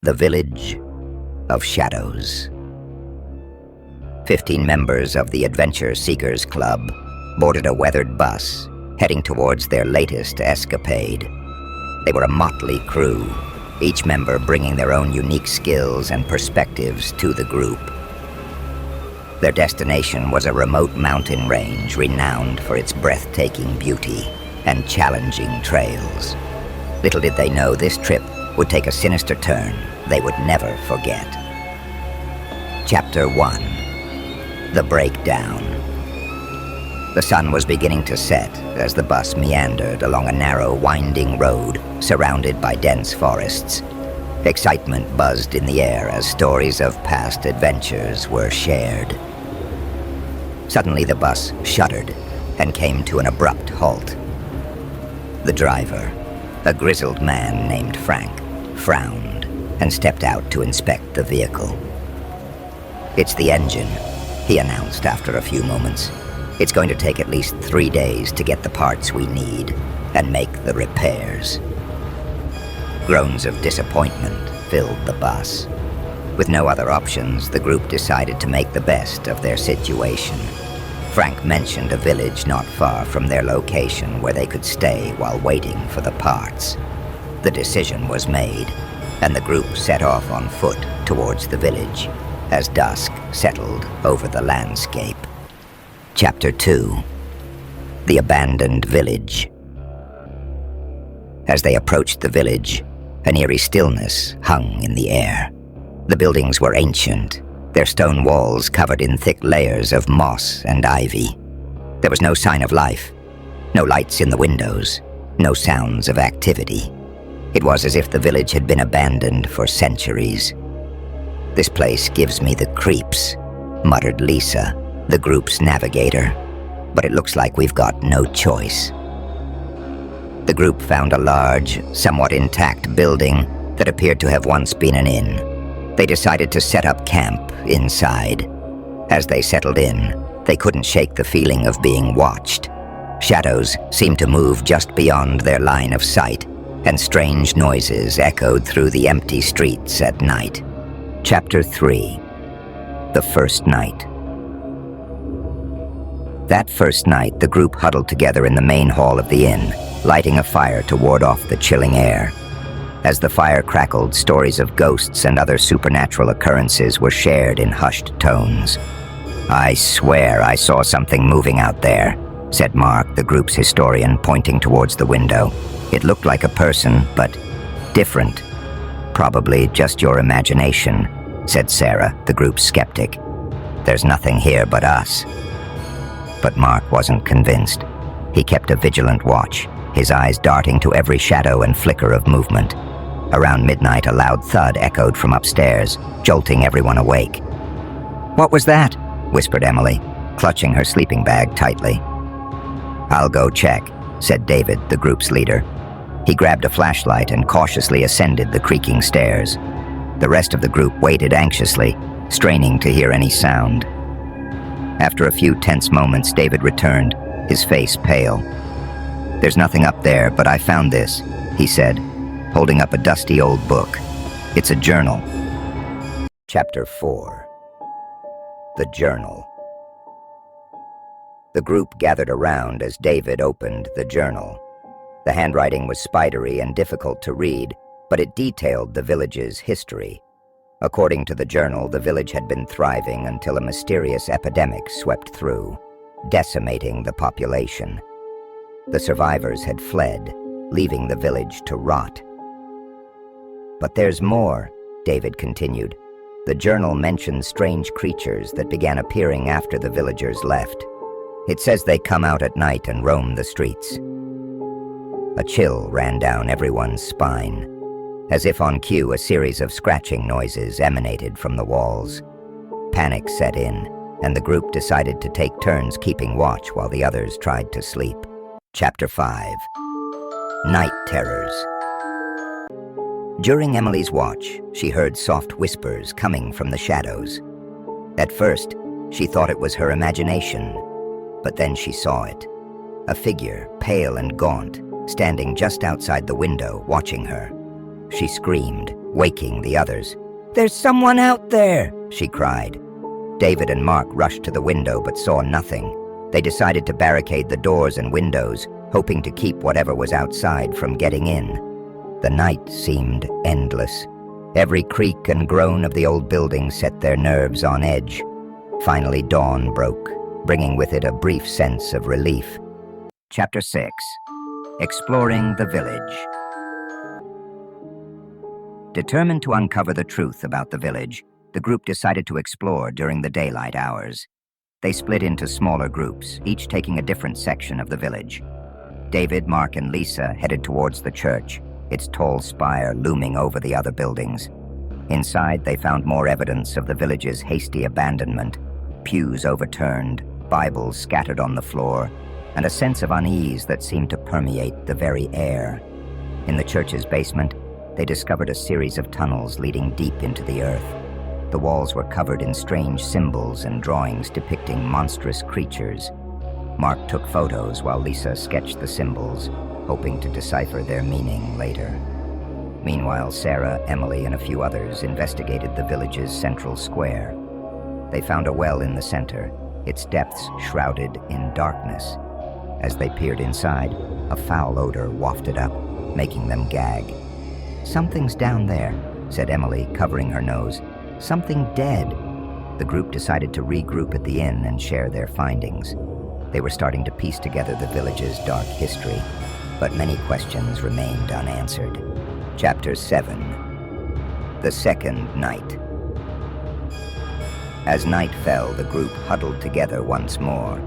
The Village of Shadows. 15 members of the Adventure Seekers Club boarded a weathered bus, heading towards their latest escapade. They were a motley crew, each member bringing their own unique skills and perspectives to the group. Their destination was a remote mountain range renowned for its breathtaking beauty and challenging trails. Little did they know this trip would take a sinister turn they would never forget. Chapter 1. The Breakdown. The sun was beginning to set as the bus meandered along a narrow, winding road surrounded by dense forests. Excitement buzzed in the air as stories of past adventures were shared. Suddenly the bus shuddered and came to an abrupt halt. The driver, a grizzled man named Frank, frowned and stepped out to inspect the vehicle. "It's the engine," he announced after a few moments. "It's going to take at least 3 days to get the parts we need and make the repairs." Groans of disappointment filled the bus. With no other options, the group decided to make the best of their situation. Frank mentioned a village not far from their location where they could stay while waiting for the parts. The decision was made, and the group set off on foot towards the village as dusk settled over the landscape. Chapter 2. The Abandoned Village. As they approached the village, an eerie stillness hung in the air. The buildings were ancient, their stone walls covered in thick layers of moss and ivy. There was no sign of life, no lights in the windows, no sounds of activity. It was as if the village had been abandoned for centuries. "This place gives me the creeps," muttered Lisa, the group's navigator. "But it looks like we've got no choice." The group found a large, somewhat intact building that appeared to have once been an inn. They decided to set up camp inside. As they settled in, they couldn't shake the feeling of being watched. Shadows seemed to move just beyond their line of sight, and strange noises echoed through the empty streets at night. Chapter 3. The First Night. That first night, the group huddled together in the main hall of the inn, lighting a fire to ward off the chilling air. As the fire crackled, stories of ghosts and other supernatural occurrences were shared in hushed tones. "I swear I saw something moving out there," said Mark, the group's historian, pointing towards the window. "It looked like a person, but different. Probably just your imagination," said Sarah, the group's skeptic. "There's nothing here but us." But Mark wasn't convinced. He kept a vigilant watch, his eyes darting to every shadow and flicker of movement. Around midnight, a loud thud echoed from upstairs, jolting everyone awake. "What was that?" whispered Emily, clutching her sleeping bag tightly. "I'll go check," said David, the group's leader. He grabbed a flashlight and cautiously ascended the creaking stairs. The rest of the group waited anxiously, straining to hear any sound. After a few tense moments, David returned, his face pale. "There's nothing up there, but I found this," he said, holding up a dusty old book. "It's a journal." Chapter 4. The Journal. The group gathered around as David opened the journal. The handwriting was spidery and difficult to read, but it detailed the village's history. According to the journal, the village had been thriving until a mysterious epidemic swept through, decimating the population. The survivors had fled, leaving the village to rot. "But there's more," David continued. "The journal mentions strange creatures that began appearing after the villagers left. It says they come out at night and roam the streets." A chill ran down everyone's spine. As if on cue, a series of scratching noises emanated from the walls. Panic set in, and the group decided to take turns keeping watch while the others tried to sleep. Chapter 5. Night Terrors. During Emily's watch, she heard soft whispers coming from the shadows. At first, she thought it was her imagination, but then she saw it. A figure, pale and gaunt, standing just outside the window, watching her. She screamed, waking the others. "There's someone out there!" she cried. David and Mark rushed to the window but saw nothing. They decided to barricade the doors and windows, hoping to keep whatever was outside from getting in. The night seemed endless. Every creak and groan of the old building set their nerves on edge. Finally, dawn broke, bringing with it a brief sense of relief. Chapter 6. Exploring the Village. Determined to uncover the truth about the village, the group decided to explore during the daylight hours. They split into smaller groups, each taking a different section of the village. David, Mark, and Lisa headed towards the church, its tall spire looming over the other buildings. Inside, they found more evidence of the village's hasty abandonment: pews overturned, Bibles scattered on the floor, and a sense of unease that seemed to permeate the very air. In the church's basement, they discovered a series of tunnels leading deep into the earth. The walls were covered in strange symbols and drawings depicting monstrous creatures. Mark took photos while Lisa sketched the symbols, hoping to decipher their meaning later. Meanwhile, Sarah, Emily, and a few others investigated the village's central square. They found a well in the center, its depths shrouded in darkness. As they peered inside, a foul odor wafted up, making them gag. "Something's down there," said Emily, covering her nose. "Something dead." The group decided to regroup at the inn and share their findings. They were starting to piece together the village's dark history, but many questions remained unanswered. Chapter 7. The Second Night. As night fell, the group huddled together once more,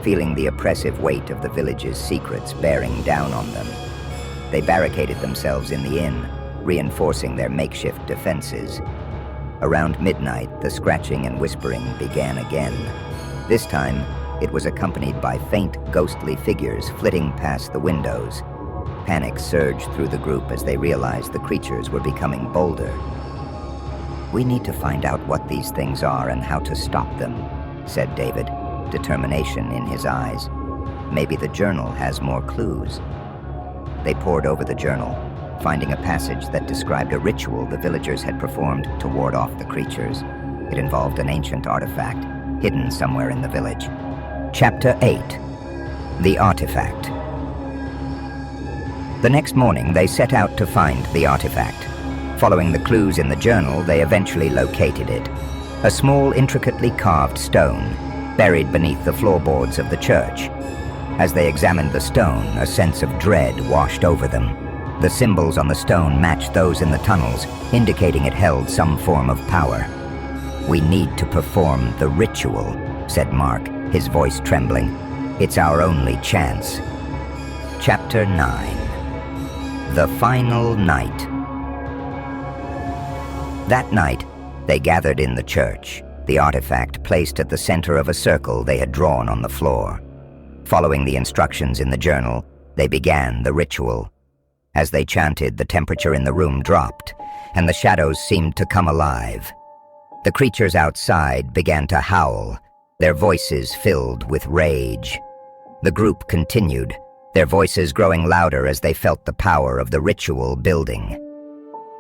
feeling the oppressive weight of the village's secrets bearing down on them. They barricaded themselves in the inn, reinforcing their makeshift defenses. Around midnight, the scratching and whispering began again. This time, it was accompanied by faint, ghostly figures flitting past the windows. Panic surged through the group as they realized the creatures were becoming bolder. "We need to find out what these things are and how to stop them," said David, determination in his eyes. "Maybe the journal has more clues." They pored over the journal, finding a passage that described a ritual the villagers had performed to ward off the creatures. It involved an ancient artifact hidden somewhere in the village. Chapter 8. The Artifact. The next morning, they set out to find the artifact. Following the clues in the journal, they eventually located it. A small, intricately carved stone, buried beneath the floorboards of the church. As they examined the stone, a sense of dread washed over them. The symbols on the stone matched those in the tunnels, indicating it held some form of power. "We need to perform the ritual," said Mark, his voice trembling. "It's our only chance." Chapter 9. The Final Night. That night, they gathered in the church, the artifact placed at the center of a circle they had drawn on the floor. Following the instructions in the journal, they began the ritual. As they chanted, the temperature in the room dropped, and the shadows seemed to come alive. The creatures outside began to howl, their voices filled with rage. The group continued, their voices growing louder as they felt the power of the ritual building.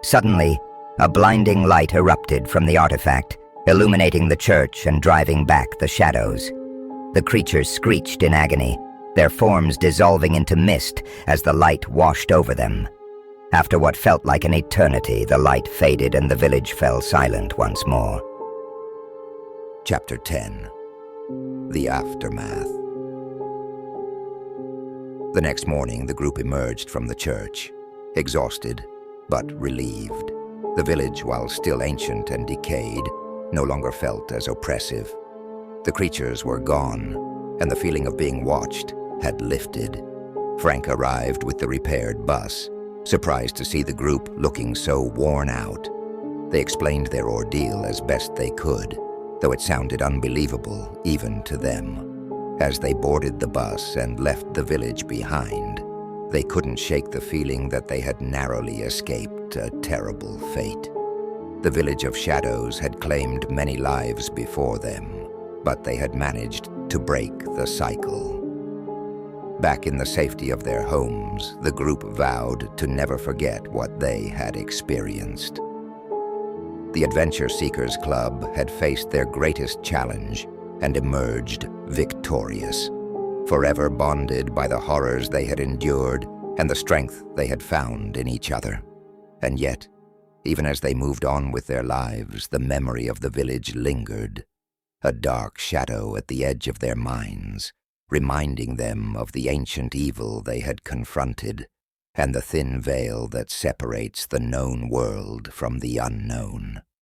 Suddenly, a blinding light erupted from the artifact, illuminating the church and driving back the shadows. The creatures screeched in agony, their forms dissolving into mist as the light washed over them. After what felt like an eternity, the light faded and the village fell silent once more. Chapter 10. The Aftermath. The next morning, the group emerged from the church, exhausted but relieved. The village, while still ancient and decayed, no longer felt as oppressive. The creatures were gone, and the feeling of being watched had lifted. Frank arrived with the repaired bus, surprised to see the group looking so worn out. They explained their ordeal as best they could, though it sounded unbelievable even to them. As they boarded the bus and left the village behind, they couldn't shake the feeling that they had narrowly escaped a terrible fate. The Village of Shadows had claimed many lives before them, but they had managed to break the cycle. Back in the safety of their homes, the group vowed to never forget what they had experienced. the Adventure Seekers Club had faced their greatest challenge and emerged victorious, forever bonded by the horrors they had endured and the strength they had found in each other. And yet, even as they moved on with their lives, the memory of the village lingered, a dark shadow at the edge of their minds, reminding them of the ancient evil they had confronted and the thin veil that separates the known world from the unknown.